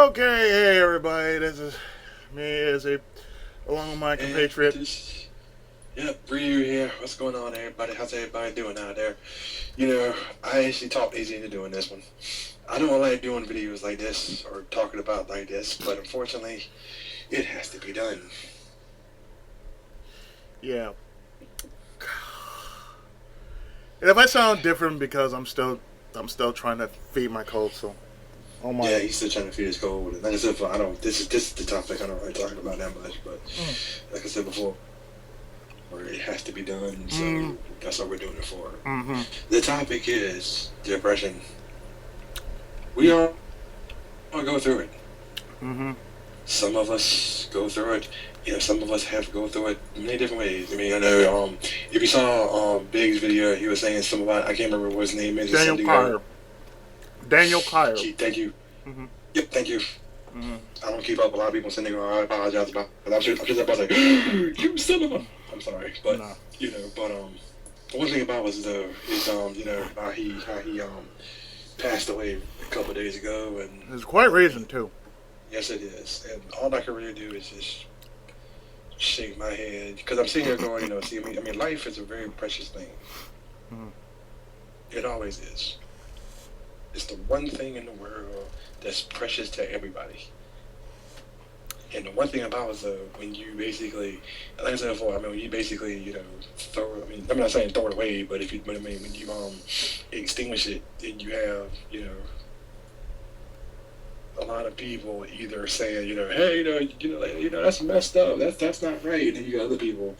Okay, hey everybody, this is me, Izzy, along with my And compatriot. this, yep, Ryu here. What's going on, everybody? How's everybody doing out there? You know, I actually talked Easy into doing this one. I don't like doing videos like this or talking about like this, but unfortunately, it has to be done. Yeah. And if I sound different because I'm still trying to feed my cold, so oh Yeah, my. he's still trying to feed his cold. Like I said, before, I don't. This is the topic I don't really talk about that much, but like I said before, or it has to be done. So Mm, that's what we're doing it for. mm-hmm. The topic is depression. We all go through it. Mm-hmm. Some of us go through it. You know, some of us have to go through it in many different ways. I mean, I know if you saw Big's video, he was saying something about I can't remember what his name is. It's Daniel something go. Kyer. Daniel Kyer. Thank you. Mm-hmm. Yep, thank you. Mm-hmm. I don't keep up with a lot of people sending. I apologize about. It. I'm sure everybody's like, you son of a. I'm sorry, but No. but one thing about us though is how he passed away a couple of days ago, and There's quite reason too. yes it is, and all I can really do is just shake my head because I'm sitting here going, see, I mean, life is a very precious thing. Mm-hmm. It always is. It's the one thing in the world that's precious to everybody. And the one thing about it, though, when you basically, like I said before, I mean, when you basically, throw, I mean, I'm not saying throw it away, but but I mean, when you extinguish it, then you have, a lot of people either saying, hey, that's messed up, that's not right, and then you got other people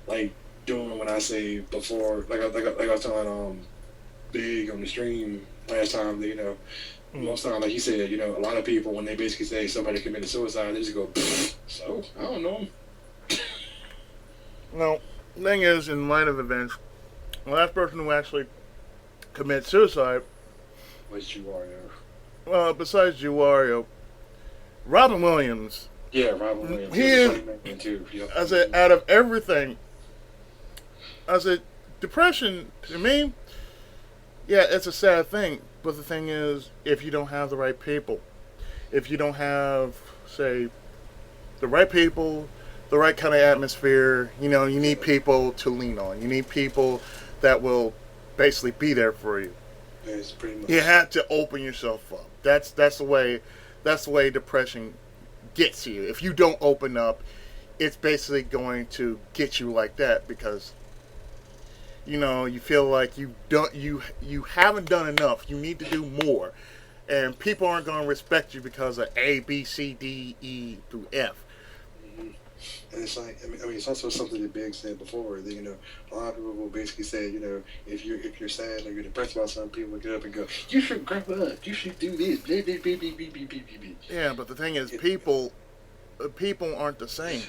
like doing what I say before, like I was telling Big on the stream last time, that, Mm-hmm. most time, like he said, a lot of people when they basically say somebody committed suicide, they just go, so I don't know. Now, thing is, in light of events, the last person who actually committed suicide, What you are, besides Juwario, Robin Williams. yeah, Robin Williams. He He was a is, funny man too. Yep. I said, out of everything, I said, depression, to me, yeah, it's a sad thing. But the thing is, if you don't have the right people, if you don't have, say, the right people, the right kind of atmosphere, you need people to lean on. You need people that will basically be there for you. It's pretty You much. have to open yourself up. That's the way depression gets you. If you don't open up, it's basically going to get you like that because you feel like you haven't done enough. You need to do more, and people aren't going to respect you because of A, B, C, D, E through F. hmm And it's like, I mean, it's also something that Big said before. That a lot of people will basically say, if you're sad or you're depressed about something, people will get up and go, you should grow up, you should do this, blah, blah, blah, blah, blah, blah, blah, blah. Yeah, but the thing is, It, people aren't the same.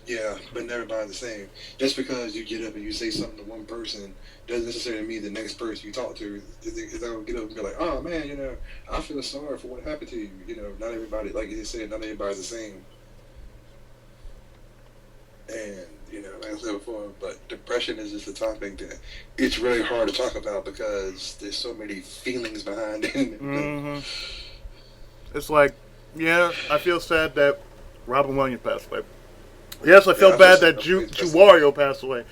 Yeah, but everybody's the same. Just because you get up and you say something to one person doesn't necessarily mean the next person you talk to is going to get up and be like, oh man, I feel sorry for what happened to you. Not everybody, like you said, not everybody's the same. And, like I said before, but depression is just a topic that it's really hard to talk about because there's so many feelings behind it and everything. Hmm. It's like, yeah, I feel sad that Robin Williams passed away. Yes, I feel Yeah, I feel bad sad. that I feel sad. Juwario passed away,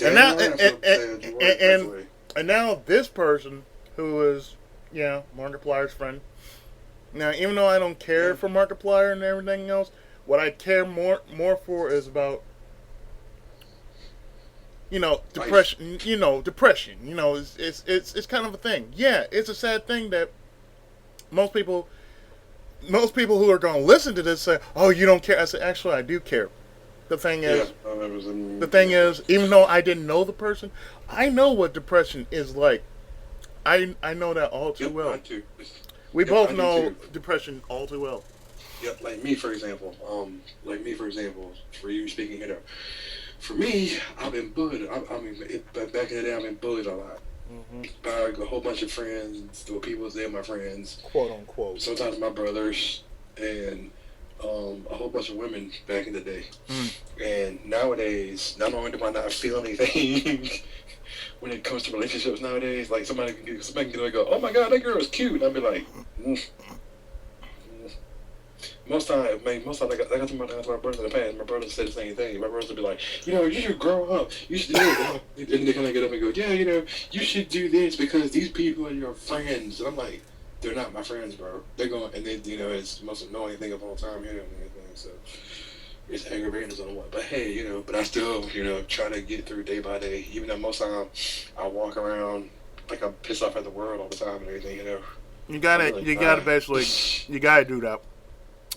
and now Daniel, I feel sad you and, already passed and away. and now this person who is Markiplier's friend. Now, even though I don't care Yeah. for Markiplier and everything else, what I care more for is about Life. depression. Depression. It's kind of a thing. Yeah, it's a sad thing that most people most people who are going to listen to this say, "Oh, you don't care." I said, "Actually, I do care." The thing Yeah, is, I was the in, thing is, even though I didn't know the person, I know what depression is like. I know that all too yep, I well. too. We Yep, both I do know too. depression all too well. Yep, for you speaking here, for me, I've been bullied. But back in the day, I've been bullied a lot Hmm. by a whole bunch of friends, the people they're my friends, Quote unquote. sometimes my brothers, and a whole bunch of women back in the day. Mm. And nowadays, not only do I not feel anything when it comes to relationships nowadays, like somebody can get away and go, "Oh my God, that girl is cute," and I'll be like, mm, mm, like I told my brother in the past, my brother said the same thing. My brother would be like, you should grow up. You should do this. And they kind of get up and go, yeah, you should do this because these people are your friends. And I'm like, they're not my friends, bro. They're going, and then, it's the most annoying thing of all time, and everything. So it's aggravating on what. But hey, but I still, try to get through day by day. Even though most time I walk around like I'm pissed off at the world all the time and everything. You gotta basically, you gotta do that.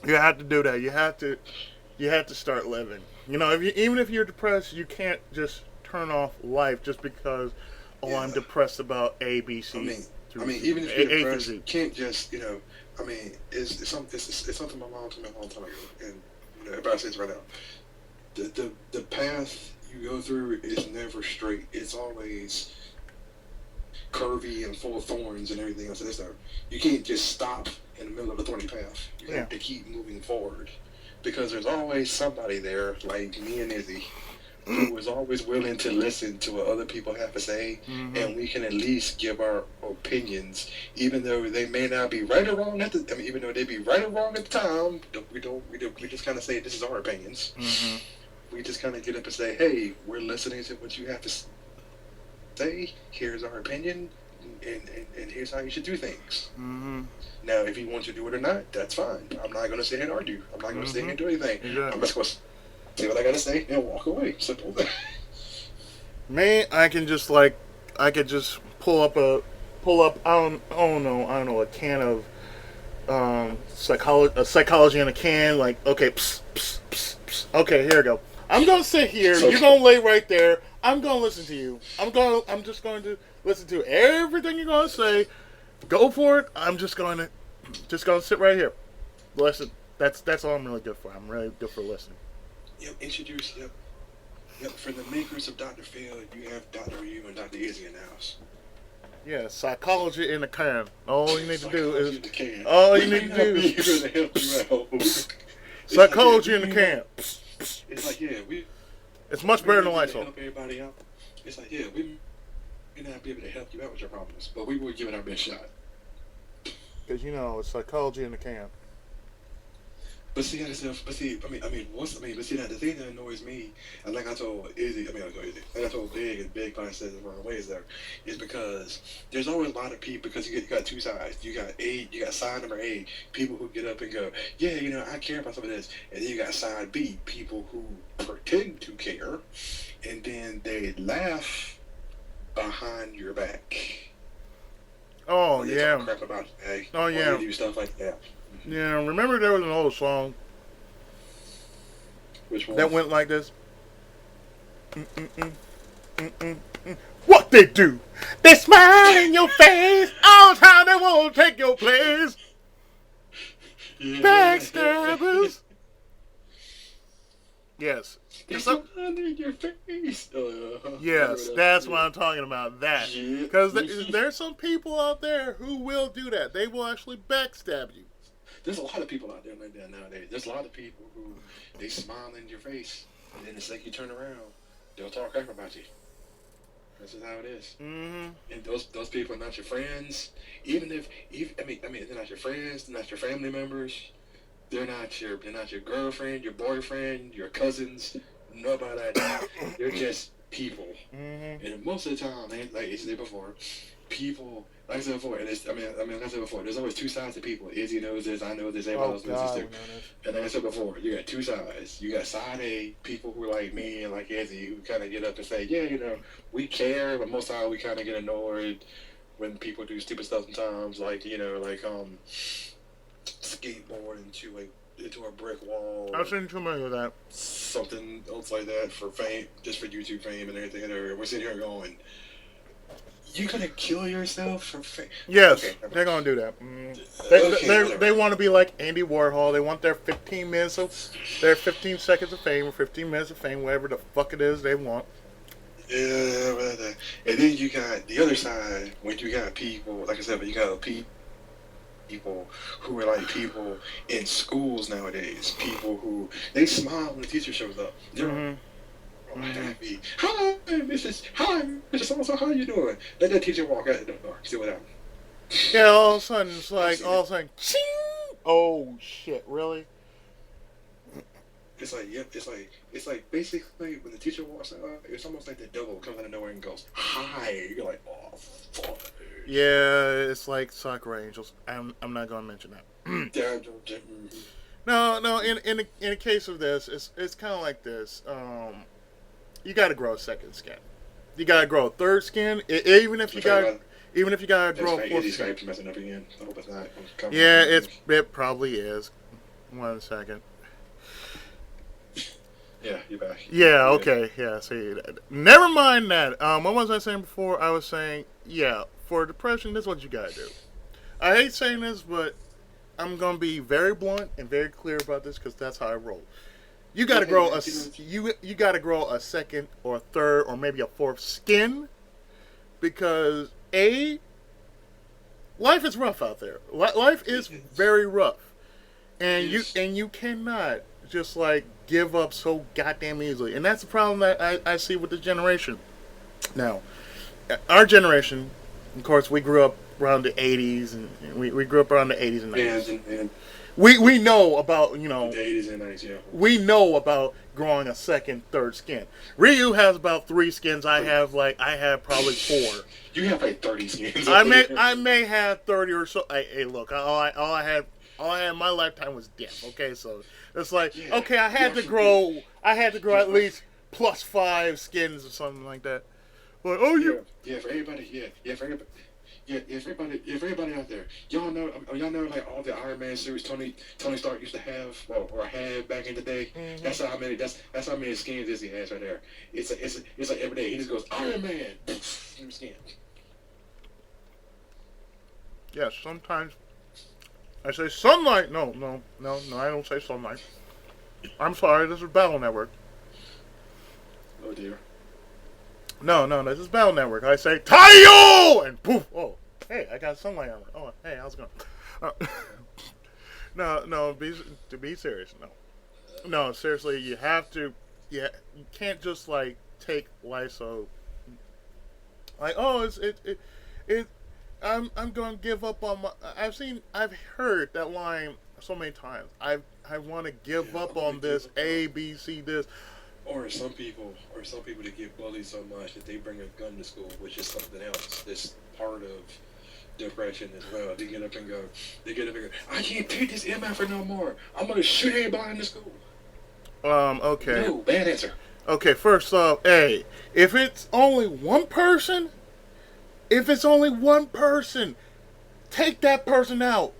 You have to do that. You have to start living. Even if you're depressed, you can't just turn off life just because, I'm depressed about A, B, C. Even if you're depressed, you can't just, it's something my mom told me a long time ago, and everybody says right now, the path you go through is never straight. It's always curvy and full of thorns and everything else. You can't just stop in the middle of a thorny path. You have to keep moving forward because there's always somebody there, like me and Izzy, who is always willing to listen to what other people have to say, and we can at least give our opinions, even though they may not be right or wrong even though they be right or wrong at the time. We just kind of say this is our opinions. We just kind of get up and say, hey, we're listening to what you have to say. Here's our opinion, and here's how you should do things. Now, if you want to do it or not, that's fine. I'm not going to sit here and argue. I'm not going to sit here and do anything. Exactly. I'm just going to say what I got to say and walk away. Simple. Me, I could just pull up I don't know, a can of psychology in a can, like, okay, okay, here we go. I'm gonna sit here, you're gonna lay right there, I'm gonna listen to you. I'm just going to listen to everything you're gonna say. Go for it. I'm just gonna sit right here. Listen. That's all I'm really good for. I'm really good for listening. Yep, for the makers of Dr. Phil, you have Dr. U and Dr. Izzy in the house. Yeah, psychology in a can. All you need to do is psychology in the can. It's like, it's much better than Lysol. Help everybody out. It's like, we may not be able to help you out with your problems, but we will give it our best shot. Because it's psychology in the can. But see, the thing that annoys me, and like I told Izzy, like I told Big, and Big probably says it the wrong way, is because there's always a lot of people, because you got two sides. You got side number A, people who get up and go, I care about some of this, and then you got side B, people who pretend to care, and then they laugh behind your back. Oh, yeah. Talk crap about you, hey. Oh, yeah. Or they do stuff like that. Yeah, remember there was an old song. Which one? That went like this. What they do? They smile in your face all the time. They won't take your place. Yeah. Backstabbers. Yes. They smile in your face. Yes, that's what I'm talking about. That. Because there's some people out there who will do that. They will actually backstab you. There's a lot of people out there like that nowadays. There's a lot of people who they smile in your face, and then the second you turn around, they'll talk crap about you. This is how it is. And those people are not your friends. Even if they're not your friends, they're not your family members. They're not your girlfriend, your boyfriend, your cousins. Nobody like that. They're just people. And most of the time, like I said before, people. Like I said before, there's always two sides to people. Izzy knows this, I know this, everybody else knows this too. And like I said before, you got two sides. You got side A, people who are like me and like Izzy, who kind of get up and say, we care, but most of the time we kind of get annoyed when people do stupid stuff sometimes, like skateboard into a brick wall. I've seen too many of that. Something else like that for fame, just for YouTube fame and everything. And we're sitting here going, you gonna kill yourself for fame? Yes, okay. They're gonna do that. They want to be like Andy Warhol. They want their 15 seconds of fame or 15 minutes of fame, whatever the fuck it is they want. Yeah, and then you got the other side when you got people, like I said, but you got people who are like people in schools nowadays. People who they smile when the teacher shows up. They're happy. Hi, Mrs. So-and-so, how you doing? Let that teacher walk out the door. See what happens. Yeah, all of a sudden, it's like, ching! Oh, shit, really? It's like, yep, it's like basically when the teacher walks out, it's almost like the devil comes out of nowhere and goes, "Hi." You're like, "Oh, fuck." Yeah, it's like Soccer Angels. I'm not gonna mention that. Yeah, No, no. In a case of this, it's kind of like this. You got to grow a second skin. You got to grow a third skin. Even if you got, even if you got to grow a fourth skin. Skype's messing up again. I hope it's not. Yeah, it probably is. 1 second. Yeah, you're back. Yeah. Okay. Yeah. See, never mind that. What was I saying before? I was saying, yeah, for depression, this is what you gotta do. I hate saying this, but I'm gonna be very blunt and very clear about this because that's how I roll. You gotta grow a you gotta grow a second or a third or maybe a fourth skin because life is rough out there. Life is very rough, and you cannot just like give up so goddamn easily. And that's the problem that I see with the generation. Now, our generation, of course, we grew up around the 80s, and we grew up around the 80s and 90s. And We know about, the 80s and 90s, yeah. we know about growing a second, third skin. Ryu has about 3 skins. I have probably 4. You have like 30 skins. I may have 30 or so. Hey, look, all I had in my lifetime was death. Okay, so it's like, Yeah. okay, I had to grow at least plus 5 skins or something like that. Like, oh, Yeah, for everybody, if everybody out there, y'all know like all the Iron Man suits Tony Stark used to have or had back in the day. Mm-hmm. That's how many skins this he has right there. It's like every day he just goes Iron Man, new skin. yes, sometimes I say sunlight. No, I don't say sunlight. I'm sorry, this is Battle Network. Oh dear. No, this is Battle Network. I say Taiyo and poof. Oh, hey, I got sunlight on it. Oh, hey, how's it going? No. To be serious, no. Seriously, you have to. Yeah, you can't just like take life so. Like, oh, it. I'm going to give up on my. I've heard that line so many times. I want to give up on this A B C this. Or some people that get bullied so much that they bring a gun to school, which is something else. That's part of depression as well. They get up and go, I can't take this MF no more. I'm gonna shoot everybody in the school. Okay. No, bad answer. Okay, first off, hey, if it's only one person, take that person out.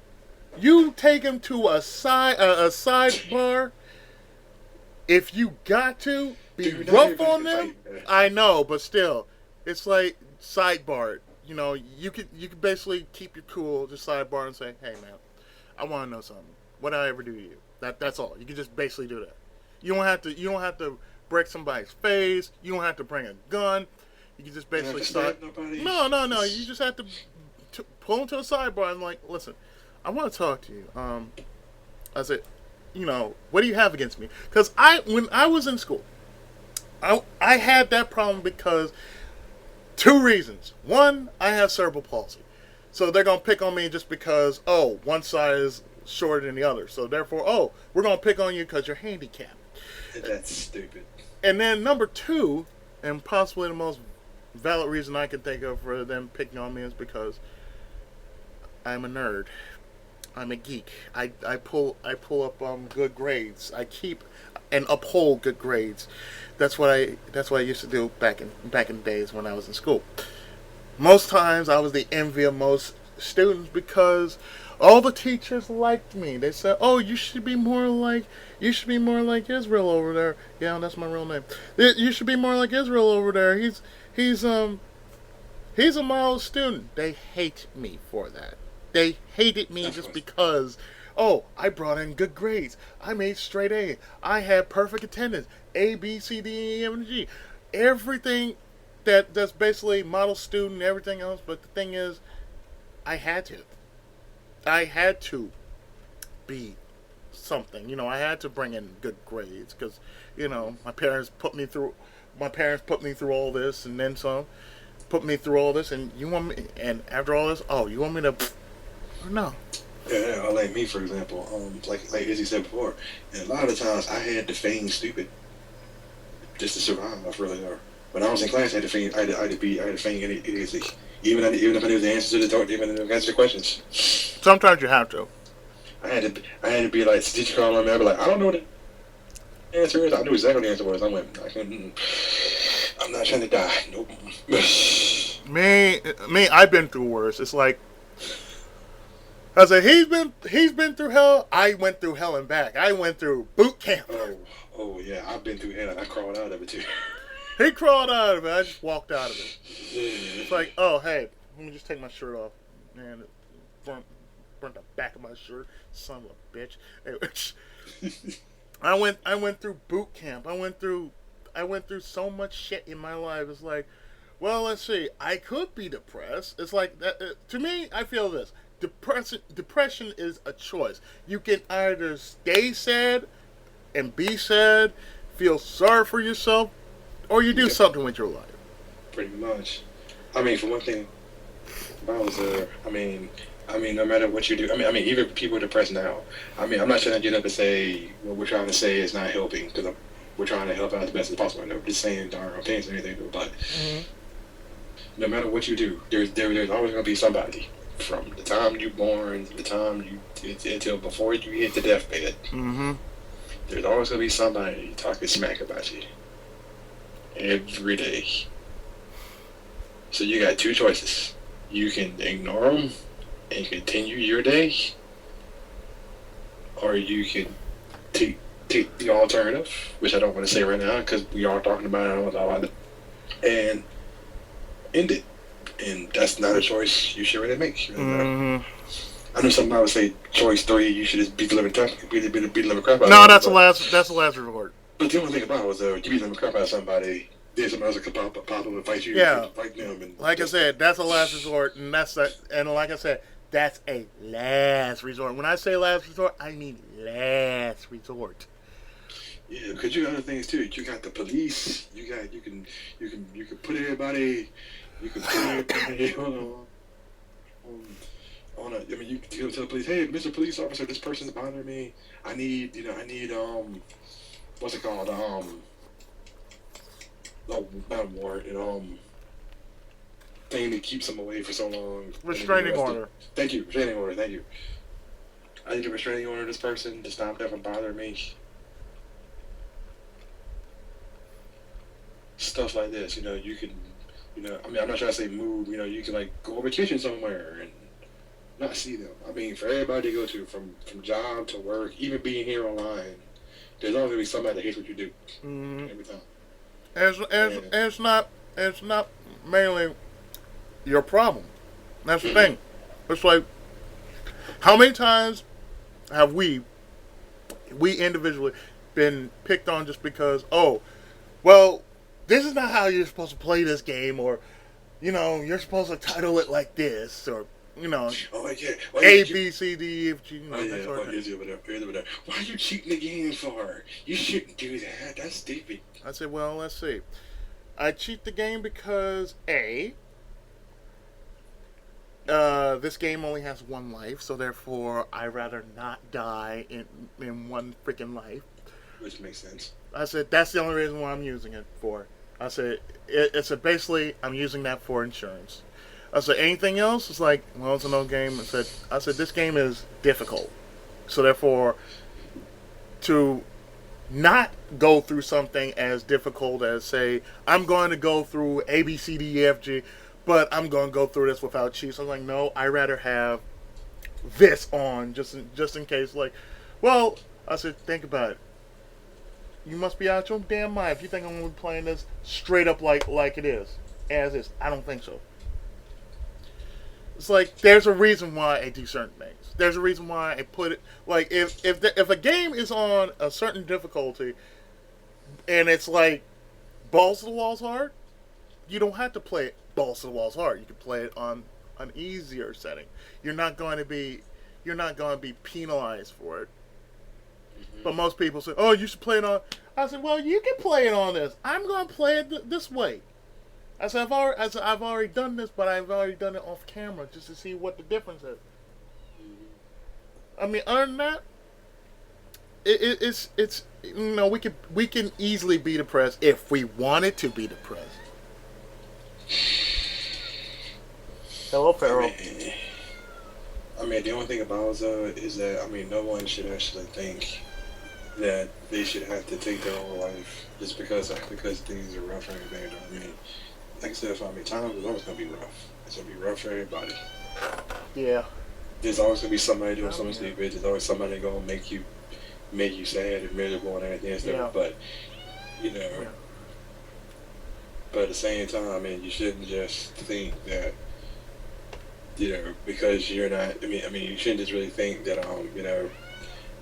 You take him to a sidebar. If you got to be rough on them, I know, but still, it's like sidebar. You know, you could basically keep your cool, just sidebar and say, "Hey, man, I want to know something. What did I ever do to you?" That's all. You can just basically do that. You don't have to break somebody's face. You don't have to bring a gun. You can just basically start. No. You just have to pull them to a sidebar and like, listen, I want to talk to you. I said, what do you have against me? Because when I was in school, I had that problem because 2 reasons. One, I have cerebral palsy. So they're going to pick on me just because, one side is shorter than the other. So therefore, we're going to pick on you because you're handicapped. That's stupid. And then number 2, and possibly the most valid reason I can think of for them picking on me is because I'm a nerd. I'm a geek. I pull up good grades. I keep and uphold good grades. That's what I used to do back in the days when I was in school. Most times I was the envy of most students because all the teachers liked me. They said, "Oh, you should be more like Israel over there." Yeah, that's my real name. You should be more like Israel over there. He's a model student. They hate me for that. They hated me just because, I brought in good grades. I made straight A. I had perfect attendance. A, B, C, D, E, F, and G. Everything that's basically model student, everything else. But the thing is, I had to be something. I had to bring in good grades because, my parents put me through all this and then some. Put me through all this, and you want me, and after all this, you want me to. No. Yeah, like me, for example, like as you said before, and a lot of the times I had to feign stupid just to survive, really. Or when I was in class, I had to feign, I had to feign idiocy, even if I knew the answers to the talk, even if I knew the answer to questions. Sometimes you have to. I had to be like, did you call on me? I'd be like, I don't know what the answer is. I knew exactly what the answer was. I went, I'm not trying to die. Nope. Me, I've been through worse. It's like I said, he's been through hell. I went through hell and back. I went through boot camp. Oh, oh yeah, I've been through hell and I crawled out of it too. He crawled out of it. I just walked out of it. Yeah. It's like, oh hey, let me just take my shirt off. Man, it burnt the back of my shirt. Son of a bitch. Anyway, I went through boot camp. I went through so much shit in my life. It's like, well, let's see. I could be depressed. It's like that, to me. I feel this. Depression is a choice. You can either stay sad and be sad, feel sorry for yourself, or you do Yep, something with your life. pretty much. I mean, for one thing, no matter what you do, even people depressed now. I mean, I'm not trying to get up and say what we're trying to say is not helping because we're trying to help out as best as possible. I'm not just saying our opinions or anything, but Mm-hmm. no matter what you do, there's always going to be somebody from the time you're born to the time until before you hit the deathbed. Mm-hmm. There's always going to be somebody talking smack about you every day. So you got two choices. You can ignore them and continue your day, or you can take the alternative, which I don't want to say right now because we are talking about it, and end it. And that's not a choice you should really make. Mm-hmm. I know somebody would say choice three, you should just beat the living crap out of No, them. that's the last resort. But the only thing about it was you beat the living crap out of somebody, then somebody else could pop up and fight you, Yeah, fight them, and like I said, that's a last resort, and like I said, that's a last resort. When I say last resort, I mean last resort. yeah, because you got other things too. You got the police. You can put everybody. You can put everybody on a. I mean, you can tell the police, hey, Mr. Police Officer, this person's bothering me. I need what's it called? No, not warrant. Thing that keeps them away for so long. Restraining order. Thank you, restraining order. Thank you. I need a restraining order this person to stop them from bothering me. Stuff like this, you can, I mean, I'm not trying to say move, you can like go on vacation somewhere and not see them. I mean, for everybody to go to, from job to work, even being here online, there's always gonna be somebody that hates what you do Mm-hmm. every time. And And it's not mainly your problem. That's the mm-hmm. thing. It's like, how many times have we individually been picked on just because, oh, well, this is not how you're supposed to play this game, or you're supposed to title it like this, or Oh yeah, oh yeah, A B C D E F G, oh yeah, that sort oh of thing. here's over there. Why are you cheating the game for? You shouldn't do that. That's stupid. I said, well, let's see. I cheat the game because this game only has one life, so therefore I rather not die in one freaking life. Which makes sense. I said that's the only reason why I'm using it for. I said it's a basically I'm using that for insurance. I said anything else? It's like, well, it's an old game. I said this game is difficult, so therefore to not go through something as difficult as say I'm going to go through A B C D E F G, but I'm going to go through this without cheats. I'm like, no, I rather have this on just in case. Like, well, I said think about it. You must be out your damn mind if you think I'm gonna be playing this straight up like it is, as is. I don't think so. It's like there's a reason why I do certain things. There's a reason why I put it like if a game is on a certain difficulty and it's like balls to the walls hard, you don't have to play it balls to the walls hard. You can play it on an easier setting. You're not going to be penalized for it. Mm-hmm. But most people say, "Oh, you should play it on." I said, "Well, you can play it on this. I'm going to play it this way." I've already done this, but I've already done it off camera just to see what the difference is. Mm-hmm. I mean, other than that, it's we can easily be depressed if we wanted to be depressed. Hello, I Farrell. mean, I mean, the only thing about it though is that I mean, no one should actually think that they should have to take their own life just because things are rough or anything. I mean, like I said, I mean, time is always gonna be rough. It's gonna be rough for everybody. Yeah. There's always gonna be somebody doing something Yeah. stupid. There's always somebody gonna make you sad and miserable and everything and stuff. Yeah. But you know, Yeah. but at the same time, I mean, you shouldn't just think that because you're not. I mean, you shouldn't just really think that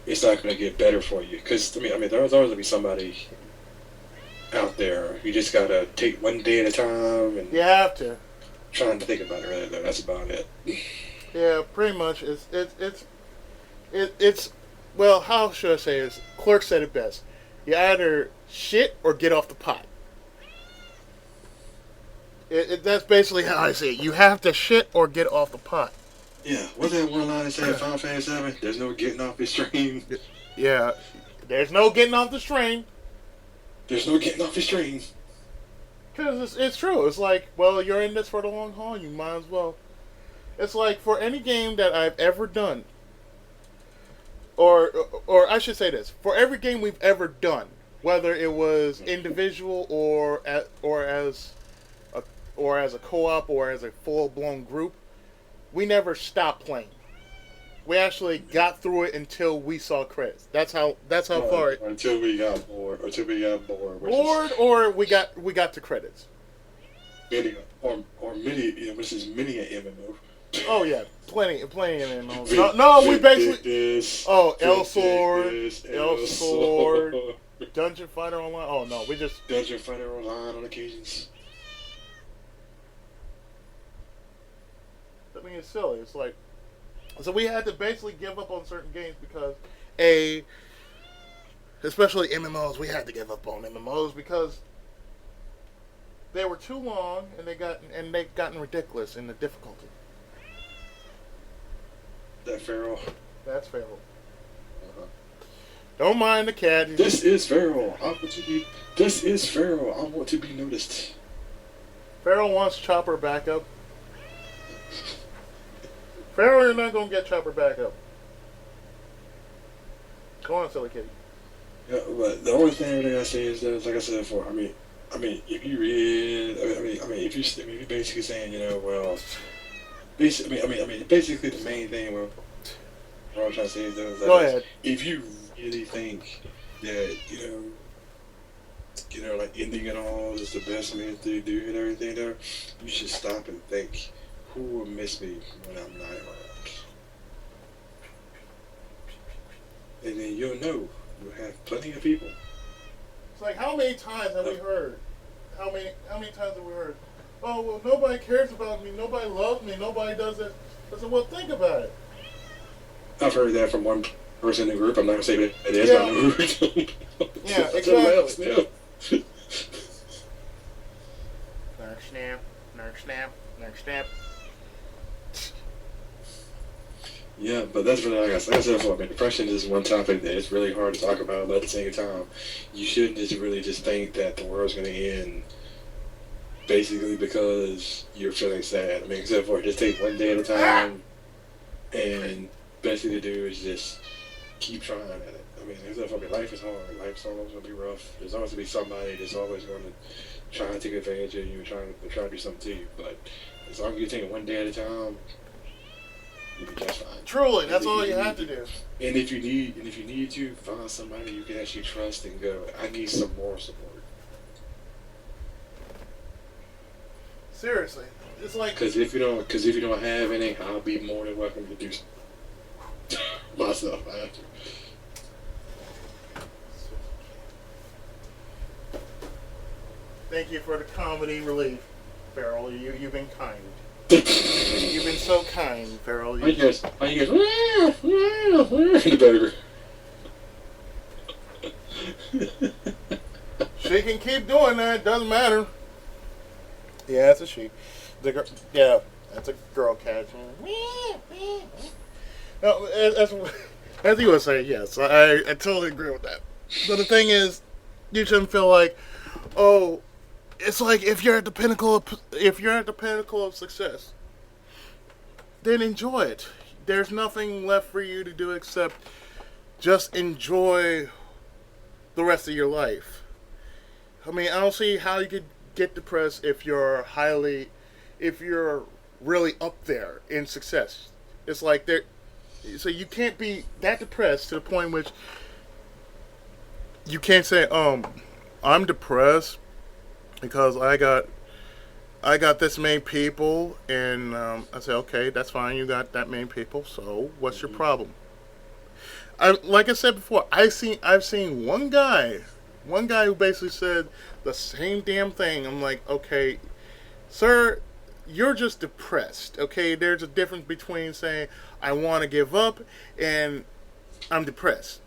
it's not gonna get better for you. Because there's always gonna be somebody out there. You just gotta take one day at a time and You have to. trying to think about it. Really, though, that's about it. Yeah, pretty much. It's well, how should I say this? Clerk said it best. You either shit or get off the pot. That's basically how I say it. You have to shit or get off the pot. Yeah, what's that one line that said Final Fantasy 7? There's no getting off this train. Yeah, there's no getting off the train. There's no getting off this train. Because it's true. It's like, well, you're in this for the long haul. You might as well. It's like for any game that I've ever done, or I should say this, for every game we've ever done, whether it was individual or as a co-op or as a full-blown group, we never stopped playing. We actually got through it until we saw credits. That's how far it. Until we got bored. Bored, or we got to credits. Or mini, which is mini an MMO. Oh yeah, plenty of MMOs. No, we basically. El Sword, Dungeon Fighter Online. Oh no, we just Dungeon Fighter Online on occasions. I mean, it's silly. It's like, so we had to basically give up on certain games because especially MMOs, we had to give up on MMOs because they were too long and they've gotten ridiculous in the difficulty. That Feral. That's Feral. Uh-huh. Don't mind the cat. This is Feral. This is Feral. I want to be noticed. Feral wants Chopper back up. Feral, you're not gonna get Chopper back up. Go on, silly kitty. Yeah, but the only thing really I say is that, like I said before, I mean, if you read, if you're basically saying, well, basically the main thing, what I'm trying to say is that, Go ahead. If you really think that, like ending it all is the best method to do and everything there, you should stop and think, who will miss me when I'm not around? And then you'll know. You'll have plenty of people. It's like, how many times have we heard? How many times have we heard? Oh, well, nobody cares about me. Nobody loves me. Nobody does it. I said, well, think about it. I've heard that from one person in the group. I'm not going to say that it is. Yeah. I know who. Yeah, exactly. Nerf snap, nerf snap, nerf snap. Yeah, but that's really, like I said before, depression is one topic that it's really hard to talk about, but at the same time, you shouldn't just think that the world's going to end basically because you're feeling sad. Except for just take one day at a time, and best thing to do is just keep trying at it. Except for life is hard. Life's always going to be rough. There's always going to be somebody that's always going to try and take advantage of you and try to do something to you. But as long as you take it one day at a time, you'll be just fine. Truly, that's all you have to do. And if you need to, find somebody you can actually trust and go, I need some more support. Seriously, it's like, Because if you don't have any, I'll be more than welcome to do myself. I have to. thank you for the comedy relief, Farrell. You've been kind. You've been so kind, Farrell. You guys, in the background. She can keep doing that. Doesn't matter. Yeah, it's a she. Yeah, that's a girl cat. as you would say, yes, I totally agree with that. But the thing is, you shouldn't feel like, oh, it's like if you're at the pinnacle of success, then enjoy it. There's nothing left for you to do except just enjoy the rest of your life. I mean, I don't see how you could get depressed if you're really up there in success. It's like so you can't be that depressed to the point in which you can't say, I'm depressed because I got this many people, and I say, okay, that's fine. You got that many people, so what's your problem? Like I said before, I've seen one guy who basically said the same damn thing. I'm like, okay, sir, you're just depressed. Okay, there's a difference between saying I want to give up and I'm depressed.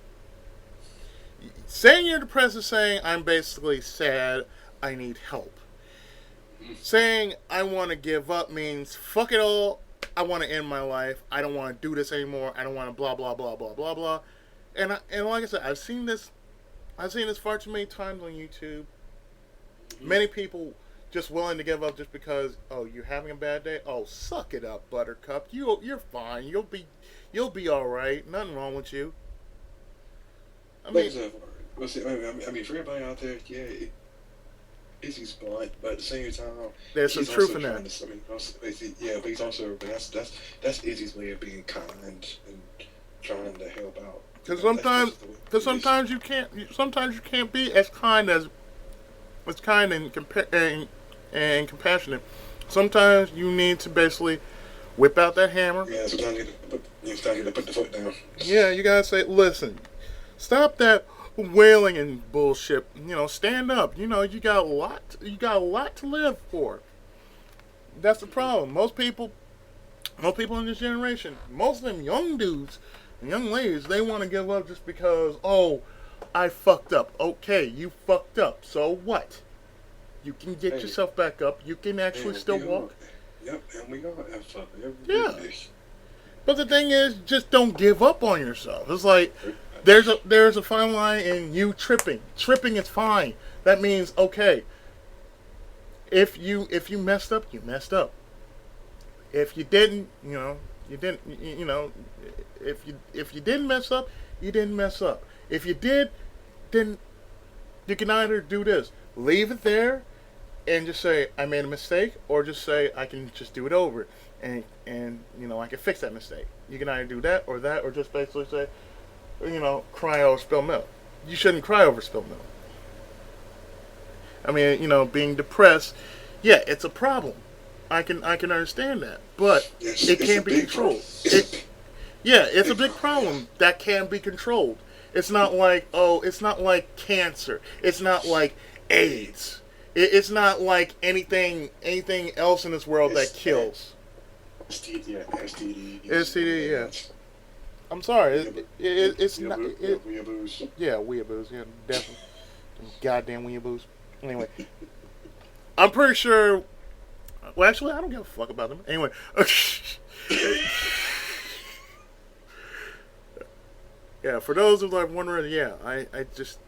Saying you're depressed is saying I'm basically sad. I need help. Saying I want to give up means fuck it all. I want to end my life. I don't want to do this anymore. I don't want to blah blah blah blah blah blah. And like I said, I've seen this far too many times on YouTube. Many people just willing to give up just because, oh, you're having a bad day. Oh, suck it up, Buttercup. You're fine. You'll be all right. Nothing wrong with you. I Like I mean, said, I mean, for everybody out there, yeah, he's blunt, but at the same time, there's some he's truth also in trying that. to. I mean, yeah, but he's also, but that's Izzy's way of being kind and trying to help out. Because That's sometimes, just the way because it is. sometimes you can't. Sometimes you can't be as kind and compassionate. Sometimes you need to basically whip out that hammer. Yeah, sometimes you got to put the foot down. Yeah, you gotta say, listen, stop that wailing and bullshit. Stand up. You got a lot to live for. That's the problem. Most people in this generation, most of them young dudes and young ladies, they want to give up just because, oh, I fucked up. Okay, you fucked up. So what? You can get Hey, yourself back up. You can actually and still we all, walk. yep, and we all have fun every Yeah. day. But the thing is, just don't give up on yourself. It's like Pretty there's much. a fine line in you tripping. Tripping is fine. That means okay. If you messed up, you messed up. If you didn't, you didn't. If you didn't mess up, you didn't mess up. If you did, then you can either do this, leave it there, and just say I made a mistake, or just say I can just do it over, and I can fix that mistake. You can either do that, or just basically say, cry over spilled milk. You shouldn't cry over spilled milk. I mean, being depressed, yeah, it's a problem. I can understand that, but it It's a can't be big problem. controlled. Yeah, it's a Big big problem. problem that can be controlled. It's not like cancer. It's not like AIDS. It's not like anything else in this world that It's kills. STD, STD, yeah. I'm sorry. It's not. weeaboos. Yeah, weeaboos. Yeah, definitely. Goddamn weeaboos. Anyway, I'm pretty sure. Well, actually, I don't give a fuck about them. Anyway, yeah. For those who are wondering, yeah, I just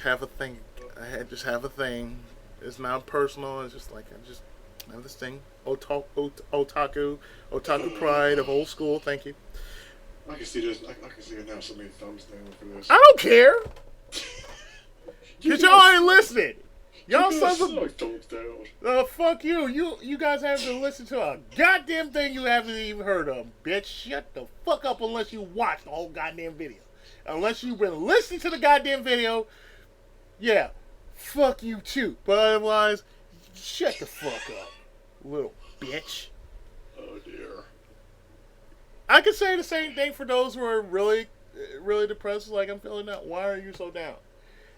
have a thing. I just have a thing. It's not personal. It's just like I just have this thing. Otaku pride of old school. Thank you. I can see this. I can see it now. So many thumbs down for this. I don't care. You Cause y'all guys, ain't listening. Y'all you guys sons of suck, thumbs down. fuck you. You guys haven't to listen to a goddamn thing you haven't even heard of, bitch. Shut the fuck up unless you watch the whole goddamn video. Unless you've been listening to the goddamn video, yeah, fuck you too. But otherwise, shut the fuck up, little bitch. Oh dear. I can say the same thing for those who are really, really depressed. Like I'm feeling that. Why are you so down?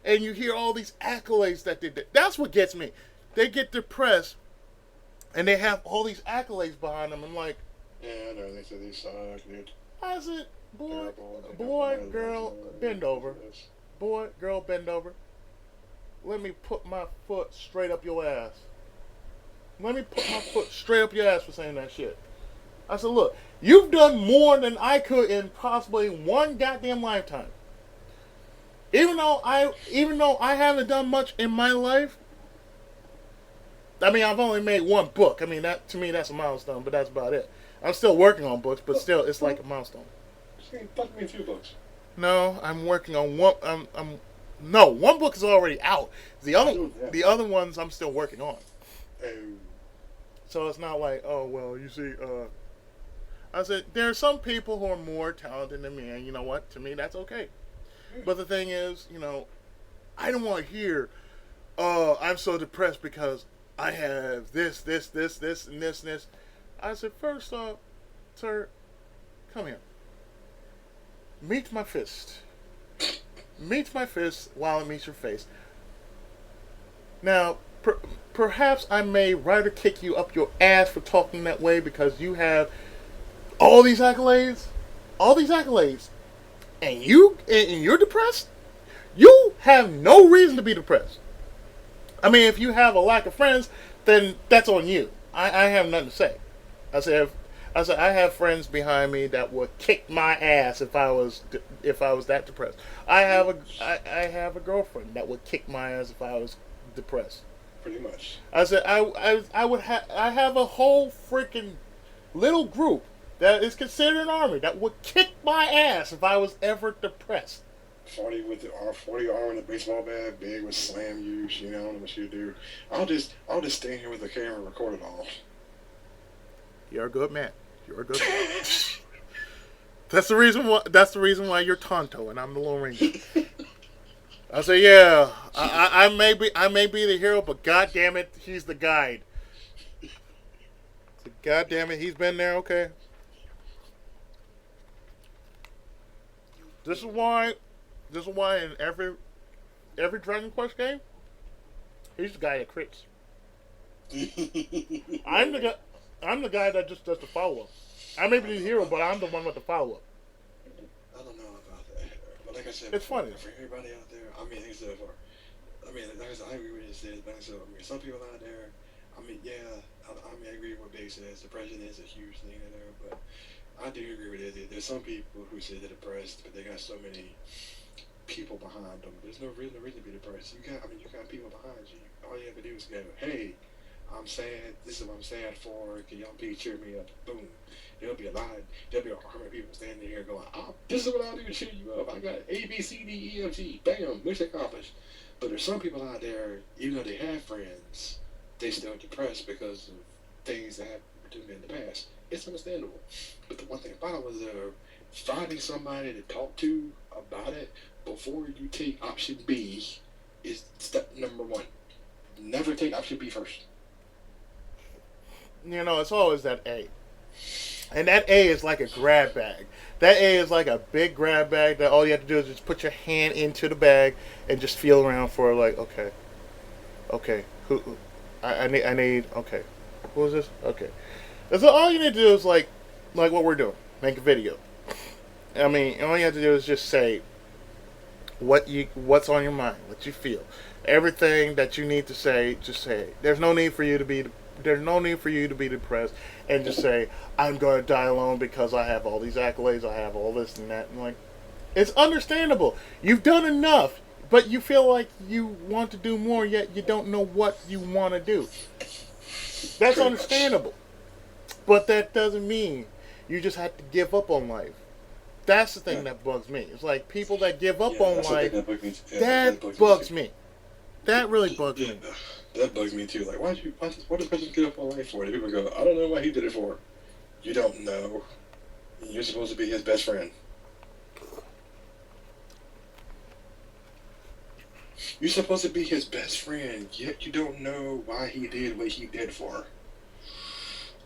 And you hear all these accolades that they did. That's what gets me. They get depressed, and they have all these accolades behind them. I'm like, Yeah, I know. They said they suck, dude. I said, boy, Terrible. boy, girl, bend over. Boy, girl, bend over. Let me put my foot straight up your ass. Let me put my foot straight up your ass for saying that shit. I said, look, You've done more than I could in possibly one goddamn lifetime. Even though I haven't done much in my life, I mean, I've only made one book. I mean, that to me that's a milestone, but that's about it. I'm still working on books, but still, it's like a milestone. Fuck me a few books. No, I'm working on one. No, one book is already out. The other ones I'm still working on. And So it's not like, oh well, you see. I said there are some people who are more talented than me, and you know what? To me, that's okay. But the thing is, I don't want to hear, oh, I'm so depressed because I have this, and this. I said, first off, sir, come here. Meet my fist. Meet my fist while it meets your face. Now, perhaps I may rather kick you up your ass for talking that way because you have all these accolades, and you're depressed. You have no reason to be depressed. I mean, if you have a lack of friends, then that's on you. I have nothing to say. I have friends behind me that would kick my ass if I was that depressed. I have a girlfriend that would kick my ass if I was depressed. pretty much. I have a whole freaking little group that is considered an army that would kick my ass if I was ever depressed. 40 arm and a baseball bat, big would slam you. I don't know what you do. I'll just stand here with the camera and record it all. You're a good man. You're a good man. That's the reason why. That's the reason why you're Tonto and I'm the Lone Ranger. I say, yeah, I may be the hero, but God damn it, he's the guide. So, God damn it, he's been there. Okay. This is why in every Dragon Quest game, he's the guy that crits. I'm the guy that just does the follow up. I may be the hero, but I'm the one with the follow up. I don't know about that, but like I said, it's funny for everybody out there. I mean, except for, like I said, I agree with what you said. But some people out there. I agree with what Big says. Depression is a huge thing in there, but I do agree with it. There's some people who say they're depressed, but they got so many people behind them. There's no reason to be depressed. You got people behind you. All you have to do is go, hey, I'm sad. This is what I'm sad for. Can y'all please cheer me up? Boom. There'll be 100 people standing here going, oh, this is what I'll do to cheer you up. I got A, B, C, D, E, F, G. Bam, mission accomplished. But there's some people out there, even though they have friends, they still depressed because of things that happened to them in the past. It's understandable. But the one thing about it was finding somebody to talk to about it before you take option B is step number one. Never take option B first. It's always that A. And that A is like a grab bag. That A is like a big grab bag that all you have to do is just put your hand into the bag and just feel around for like, okay, who I need, okay, who is this? Okay. And so all you need to do is like what we're doing, make a video. I mean, all you have to do is just say what's on your mind, what you feel, everything that you need to say. Just say it. There's no need for you to be depressed, and just say I'm going to die alone because I have all these accolades, I have all this and that, and like it's understandable. You've done enough, but you feel like you want to do more, yet you don't know what you want to do. That's understandable. But that doesn't mean you just have to give up on life. That's the thing that bugs me. It's like people that give up on life. That bugs me. That really bugs me. That bugs me too. Like, what does person get up on life for? And people go, I don't know why he did it for. You don't know. You're supposed to be his best friend. You're supposed to be his best friend, yet you don't know why he did what he did for.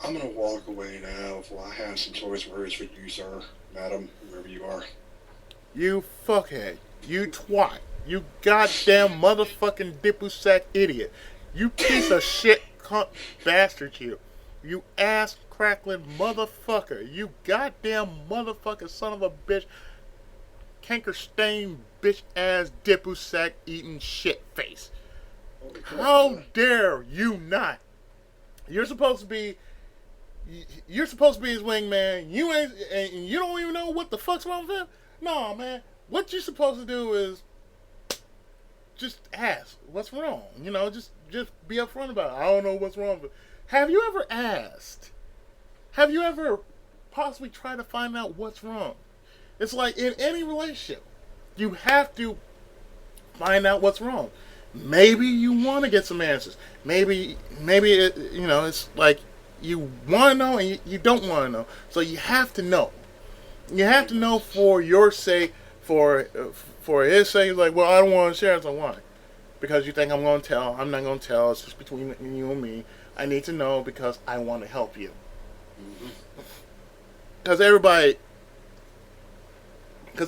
I'm gonna walk away now before I have some choice words for you, sir, madam, whoever you are. You fuckhead. You twat. You goddamn motherfucking diplosack idiot. You piece of shit cunt bastard you. You ass crackling motherfucker. You goddamn motherfucker son of a bitch. Canker stained bitch ass diplosack eating shit face. How dare you not? You're supposed to be You're supposed to be his wingman. You ain't, and you don't even know what the fuck's wrong with him. No, man. What you're supposed to do is just ask what's wrong. Just be upfront about it. I don't know what's wrong with it. Have you ever asked? Have you ever possibly tried to find out what's wrong? It's like in any relationship, you have to find out what's wrong. Maybe you want to get some answers. Maybe it's like you want to know and you don't want to know. So you have to know. You have to know for your sake, for his sake. Like, well, I don't want to share. So why? Because you think I'm going to tell. I'm not going to tell. It's just between you and me. I need to know because I want to help you. Because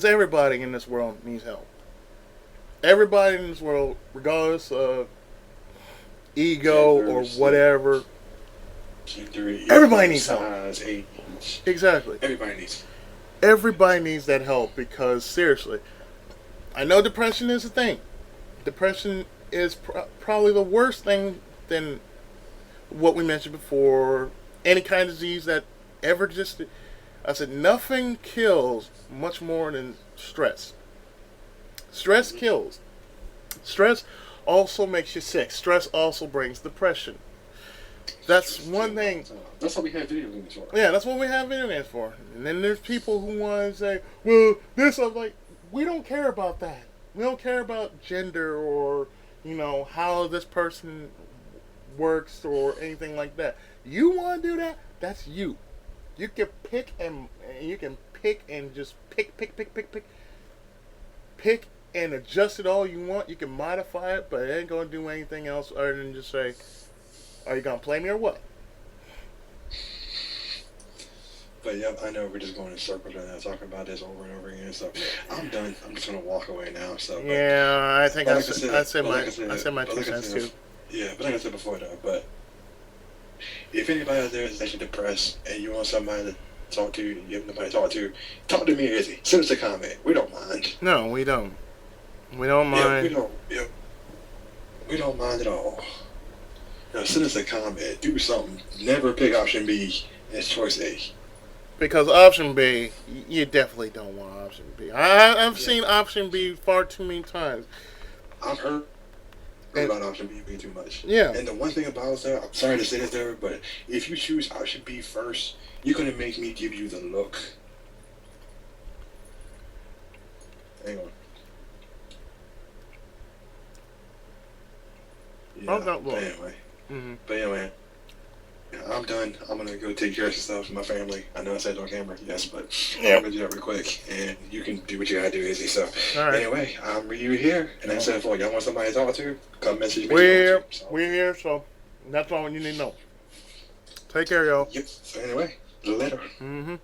everybody in this world needs help. Everybody in this world, regardless of ego or whatever, everybody needs help. Age. Exactly. Everybody needs that help because seriously, I know depression is a thing. Depression is probably the worst thing than what we mentioned before. Any kind of disease that ever existed. I said nothing kills much more than stress. Stress kills. Stress also makes you sick. Stress also brings depression. That's one thing. That's what we have video games for. Yeah, that's what we have video games for. And then there's people who want to say, well, this, I'm like, we don't care about that. We don't care about gender or, how this person works or anything like that. You want to do that? That's you. You can pick and just pick and adjust it all you want. You can modify it, but it ain't gonna do anything else other than just say, "Are you gonna play me or what?" But yeah, I know we're just going in circles right now, talking about this over and over again. So I'm done. I'm just gonna walk away now. So yeah, I think I said my 2 cents too. Yeah, but like I said before, though, but if anybody out there is actually depressed and you want somebody to talk to, you have nobody to talk to me or Izzy. Send us a comment. We don't mind. No, we don't. We don't mind. We don't mind at all. Send us a comment. Do something. Never pick option B as choice A. Because option B, you definitely don't want option B. I've seen option B far too many times. I've heard about option B being too much. Yeah. And the one thing about that, I'm sorry to say this there, but if you choose option B first, you're gonna make me give you the look. Hang on. Yeah, but anyway. Mm-hmm. But anyway, I'm done. I'm gonna go take care of some stuff with my family. I know I said it on camera, yes, but I'm gonna do that real quick, and you can do what you gotta do, Izzy. So anyway, I'm here, and I said, y'all want somebody to talk to? Come message me. We're here, so that's all you need to know. Take care, y'all. Yep. So anyway, later. Mm-hmm.